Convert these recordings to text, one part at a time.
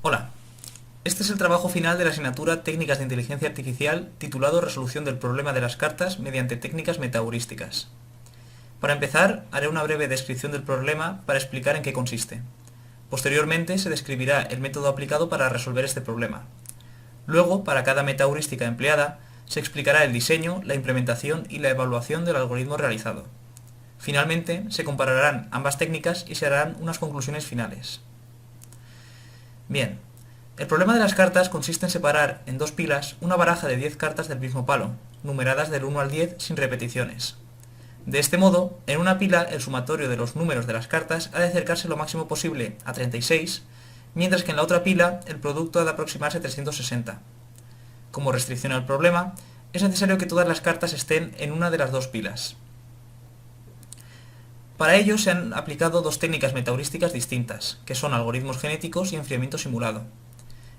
Hola, este es el trabajo final de la asignatura Técnicas de Inteligencia Artificial titulado Resolución del problema de las cartas mediante técnicas metaheurísticas. Para empezar, haré una breve descripción del problema para explicar en qué consiste. Posteriormente se describirá el método aplicado para resolver este problema. Luego, para cada metaheurística empleada, se explicará el diseño, la implementación y la evaluación del algoritmo realizado. Finalmente, se compararán ambas técnicas y se harán unas conclusiones finales. Bien, el problema de las cartas consiste en separar en dos pilas una baraja de 10 cartas del mismo palo, numeradas del 1 al 10 sin repeticiones. De este modo, en una pila el sumatorio de los números de las cartas ha de acercarse lo máximo posible a 36, mientras que en la otra pila el producto ha de aproximarse a 360. Como restricción al problema, es necesario que todas las cartas estén en una de las dos pilas. Para ello se han aplicado dos técnicas metaheurísticas distintas, que son algoritmos genéticos y enfriamiento simulado.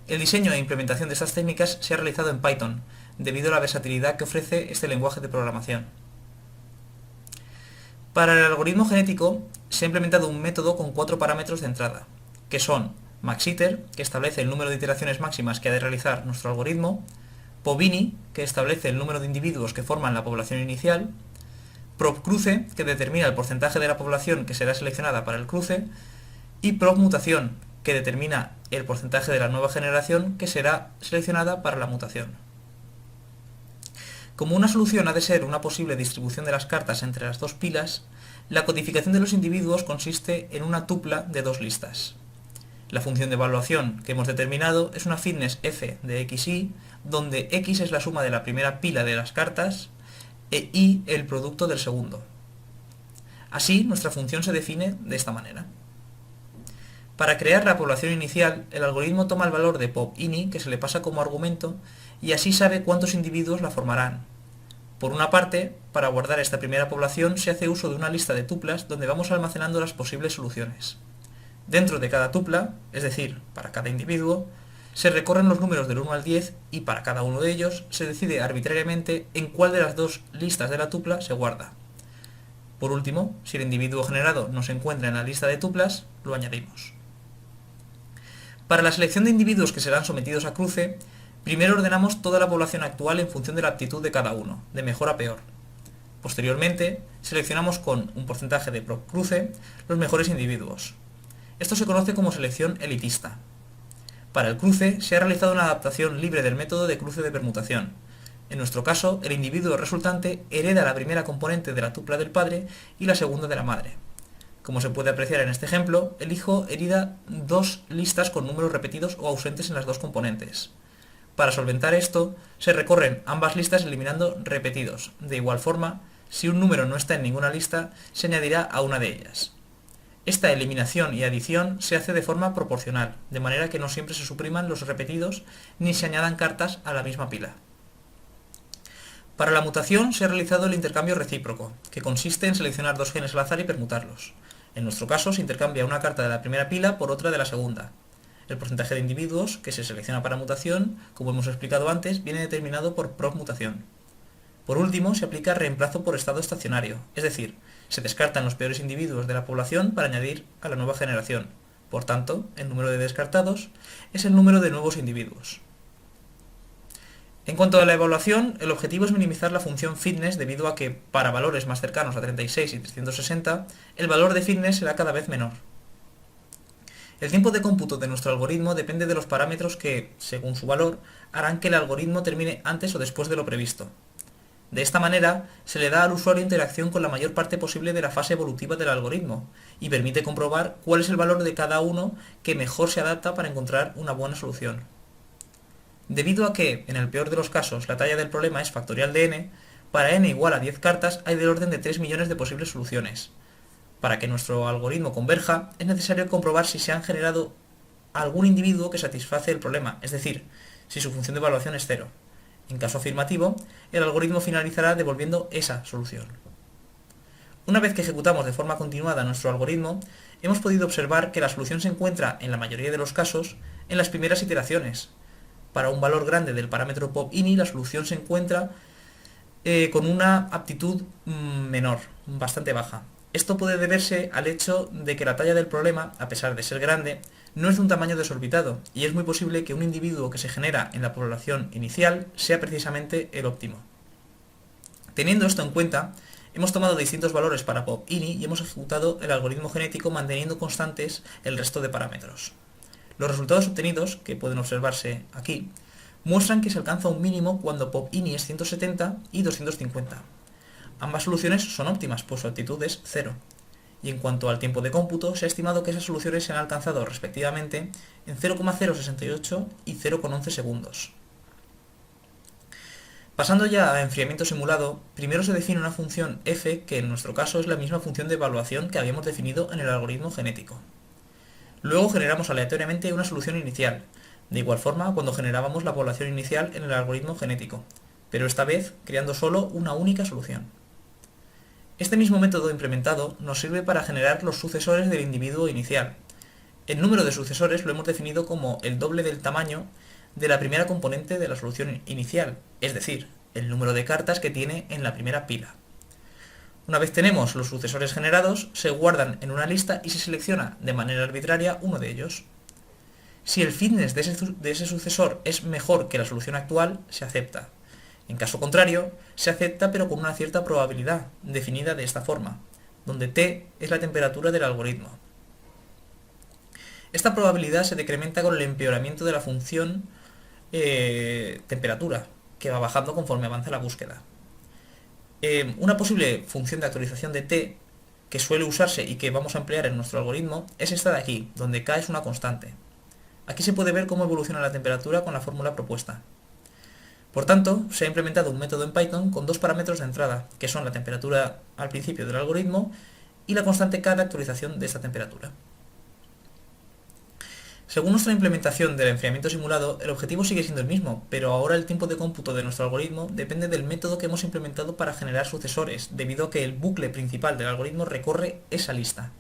El diseño e implementación de estas técnicas se ha realizado en Python, debido a la versatilidad que ofrece este lenguaje de programación. Para el algoritmo genético se ha implementado un método con 4 parámetros de entrada, que son maxiter, que establece el número de iteraciones máximas que ha de realizar nuestro algoritmo, pobini, que establece el número de individuos que forman la población inicial, probcruce, que determina el porcentaje de la población que será seleccionada para el cruce, y probmutación, que determina el porcentaje de la nueva generación que será seleccionada para la mutación. Como una solución ha de ser una posible distribución de las cartas entre las dos pilas, la codificación de los individuos consiste en una tupla de dos listas. La función de evaluación que hemos determinado es una fitness f de xy, donde x es la suma de la primera pila de las cartas e y el producto del segundo. Así, nuestra función se define de esta manera. Para crear la población inicial, el algoritmo toma el valor de popini, que se le pasa como argumento, y así sabe cuántos individuos la formarán. Por una parte, para guardar esta primera población se hace uso de una lista de tuplas donde vamos almacenando las posibles soluciones. Dentro de cada tupla, es decir, para cada individuo, se recorren los números del 1 al 10 y para cada uno de ellos se decide arbitrariamente en cuál de las dos listas de la tupla se guarda. Por último, si el individuo generado no se encuentra en la lista de tuplas, lo añadimos. Para la selección de individuos que serán sometidos a cruce, primero ordenamos toda la población actual en función de la aptitud de cada uno, de mejor a peor. Posteriormente, seleccionamos con un porcentaje de probcruce los mejores individuos. Esto se conoce como selección elitista. Para el cruce se ha realizado una adaptación libre del método de cruce de permutación. En nuestro caso, el individuo resultante hereda la primera componente de la tupla del padre y la segunda de la madre. Como se puede apreciar en este ejemplo, el hijo hereda dos listas con números repetidos o ausentes en las dos componentes. Para solventar esto, se recorren ambas listas eliminando repetidos. De igual forma, si un número no está en ninguna lista, se añadirá a una de ellas. Esta eliminación y adición se hace de forma proporcional, de manera que no siempre se supriman los repetidos ni se añadan cartas a la misma pila. Para la mutación se ha realizado el intercambio recíproco, que consiste en seleccionar dos genes al azar y permutarlos. En nuestro caso se intercambia una carta de la primera pila por otra de la segunda. El porcentaje de individuos que se selecciona para mutación, como hemos explicado antes, viene determinado por probmutación. Por último, se aplica reemplazo por estado estacionario, es decir, se descartan los peores individuos de la población para añadir a la nueva generación. Por tanto, el número de descartados es el número de nuevos individuos. En cuanto a la evaluación, el objetivo es minimizar la función fitness debido a que, para valores más cercanos a 36 y 360, el valor de fitness será cada vez menor. El tiempo de cómputo de nuestro algoritmo depende de los parámetros que, según su valor, harán que el algoritmo termine antes o después de lo previsto. De esta manera, se le da al usuario interacción con la mayor parte posible de la fase evolutiva del algoritmo y permite comprobar cuál es el valor de cada uno que mejor se adapta para encontrar una buena solución. Debido a que, en el peor de los casos, la talla del problema es factorial de n, para n igual a 10 cartas hay del orden de 3 millones de posibles soluciones. Para que nuestro algoritmo converja, es necesario comprobar si se han generado algún individuo que satisface el problema, es decir, si su función de evaluación es 0. En caso afirmativo, el algoritmo finalizará devolviendo esa solución. Una vez que ejecutamos de forma continuada nuestro algoritmo, hemos podido observar que la solución se encuentra, en la mayoría de los casos, en las primeras iteraciones. Para un valor grande del parámetro popini, la solución se encuentra con una aptitud menor, bastante baja. Esto puede deberse al hecho de que la talla del problema, a pesar de ser grande, no es de un tamaño desorbitado, y es muy posible que un individuo que se genera en la población inicial sea precisamente el óptimo. Teniendo esto en cuenta, hemos tomado distintos valores para pop-ini y hemos ejecutado el algoritmo genético manteniendo constantes el resto de parámetros. Los resultados obtenidos, que pueden observarse aquí, muestran que se alcanza un mínimo cuando pop-ini es 170 y 250. Ambas soluciones son óptimas, pues su altitud es 0. Y en cuanto al tiempo de cómputo, se ha estimado que esas soluciones se han alcanzado respectivamente en 0,068 y 0,11 segundos. Pasando ya a enfriamiento simulado, primero se define una función f que en nuestro caso es la misma función de evaluación que habíamos definido en el algoritmo genético. Luego generamos aleatoriamente una solución inicial, de igual forma cuando generábamos la población inicial en el algoritmo genético, pero esta vez creando solo una única solución. Este mismo método implementado nos sirve para generar los sucesores del individuo inicial. El número de sucesores lo hemos definido como el doble del tamaño de la primera componente de la solución inicial, es decir, el número de cartas que tiene en la primera pila. Una vez tenemos los sucesores generados, se guardan en una lista y se selecciona de manera arbitraria uno de ellos. Si el fitness de ese sucesor es mejor que la solución actual, se acepta. En caso contrario, se acepta pero con una cierta probabilidad, definida de esta forma, donde T es la temperatura del algoritmo. Esta probabilidad se decrementa con el empeoramiento de la función temperatura, que va bajando conforme avanza la búsqueda. Una posible función de actualización de T que suele usarse y que vamos a emplear en nuestro algoritmo es esta de aquí, donde K es una constante. Aquí se puede ver cómo evoluciona la temperatura con la fórmula propuesta. Por tanto, se ha implementado un método en Python con dos parámetros de entrada, que son la temperatura al principio del algoritmo y la constante K de actualización de esta temperatura. Según nuestra implementación del enfriamiento simulado, el objetivo sigue siendo el mismo, pero ahora el tiempo de cómputo de nuestro algoritmo depende del método que hemos implementado para generar sucesores, debido a que el bucle principal del algoritmo recorre esa lista.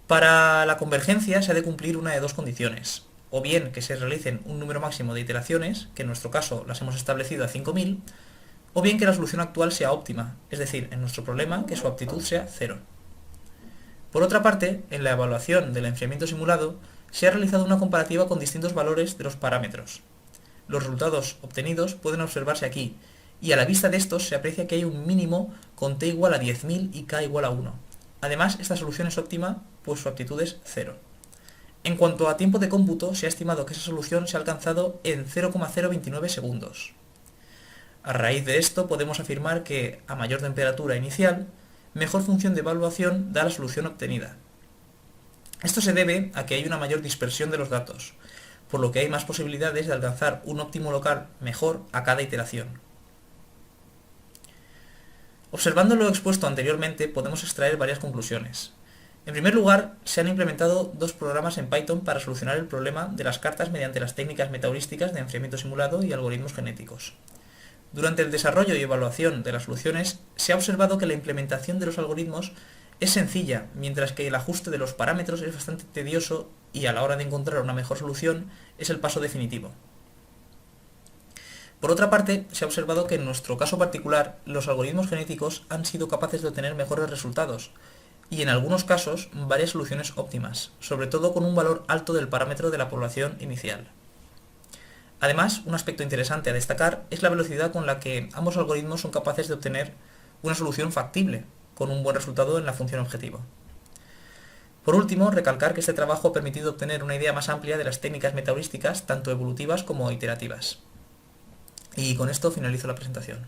Para la convergencia se ha de cumplir una de dos condiciones, o bien que se realicen un número máximo de iteraciones, que en nuestro caso las hemos establecido a 5000, o bien que la solución actual sea óptima, es decir, en nuestro problema que su aptitud sea 0. Por otra parte, en la evaluación del enfriamiento simulado, se ha realizado una comparativa con distintos valores de los parámetros. Los resultados obtenidos pueden observarse aquí, y a la vista de estos se aprecia que hay un mínimo con t igual a 10.000 y k igual a 1. Además, esta solución es óptima, pues su aptitud es 0. En cuanto a tiempo de cómputo, se ha estimado que esa solución se ha alcanzado en 0,029 segundos. A raíz de esto podemos afirmar que, a mayor temperatura inicial, mejor función de evaluación da la solución obtenida. Esto se debe a que hay una mayor dispersión de los datos, por lo que hay más posibilidades de alcanzar un óptimo local mejor a cada iteración. Observando lo expuesto anteriormente, podemos extraer varias conclusiones. En primer lugar, se han implementado dos programas en Python para solucionar el problema de las cartas mediante las técnicas metaheurísticas de enfriamiento simulado y algoritmos genéticos. Durante el desarrollo y evaluación de las soluciones, se ha observado que la implementación de los algoritmos es sencilla, mientras que el ajuste de los parámetros es bastante tedioso y a la hora de encontrar una mejor solución es el paso definitivo. Por otra parte, se ha observado que en nuestro caso particular, los algoritmos genéticos han sido capaces de obtener mejores resultados, y en algunos casos varias soluciones óptimas, sobre todo con un valor alto del parámetro de la población inicial. Además, un aspecto interesante a destacar es la velocidad con la que ambos algoritmos son capaces de obtener una solución factible, con un buen resultado en la función objetivo. Por último, recalcar que este trabajo ha permitido obtener una idea más amplia de las técnicas metaheurísticas, tanto evolutivas como iterativas. Y con esto finalizo la presentación.